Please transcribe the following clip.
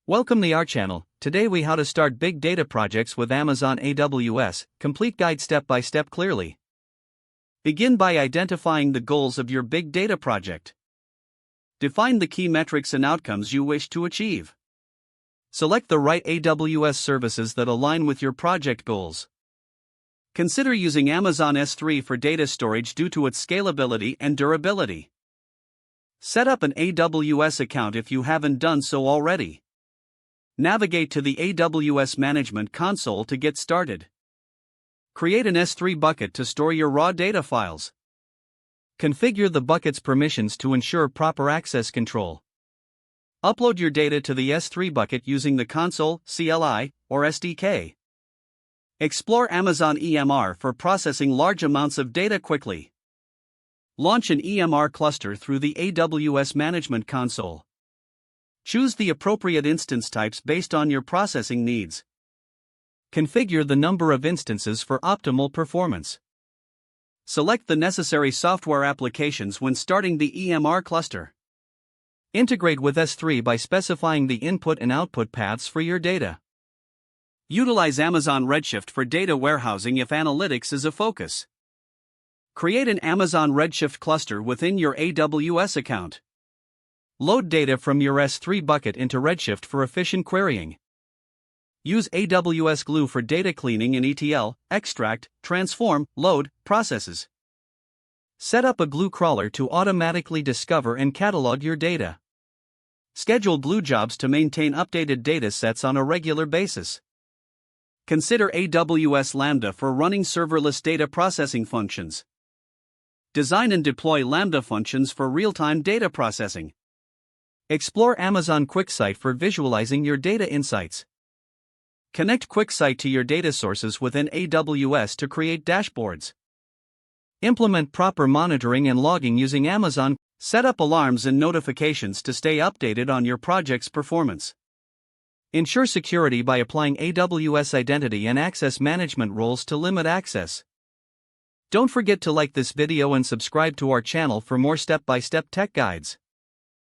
Welcome to our channel. Today we how to start big data projects with Amazon AWS, complete guide step by step clearly. Begin by identifying the goals of your big data project. Define the key metrics and outcomes you wish to achieve. Select the right AWS services that align with your project goals. Consider using Amazon S3 for data storage due to its scalability and durability. Set up an AWS account if you haven't done so already. Navigate to the AWS Management Console to get started. Create an S3 bucket to store your raw data files. Configure the bucket's permissions to ensure proper access control. Upload your data to the S3 bucket using the console, CLI, or SDK. Explore Amazon EMR for processing large amounts of data quickly. Launch an EMR cluster through the AWS Management Console. Choose the appropriate instance types based on your processing needs. Configure the number of instances for optimal performance. Select the necessary software applications when starting the EMR cluster. Integrate with S3 by specifying the input and output paths for your data. Utilize Amazon Redshift for data warehousing if analytics is a focus. Create an Amazon Redshift cluster within your AWS account. Load data from your S3 bucket into Redshift for efficient querying. Use AWS Glue for data cleaning and ETL, extract, transform, load processes. Set up a Glue crawler to automatically discover and catalog your data. Schedule Glue jobs to maintain updated data sets on a regular basis. Consider AWS Lambda for running serverless data processing functions. Design and deploy Lambda functions for real-time data processing. Explore Amazon QuickSight for visualizing your data insights. Connect QuickSight to your data sources within AWS to create dashboards. Implement proper monitoring and logging using Amazon. Set up alarms and notifications to stay updated on your project's performance. Ensure security by applying AWS identity and access management roles to limit access. Don't forget to like this video and subscribe to our channel for more step-by-step tech guides.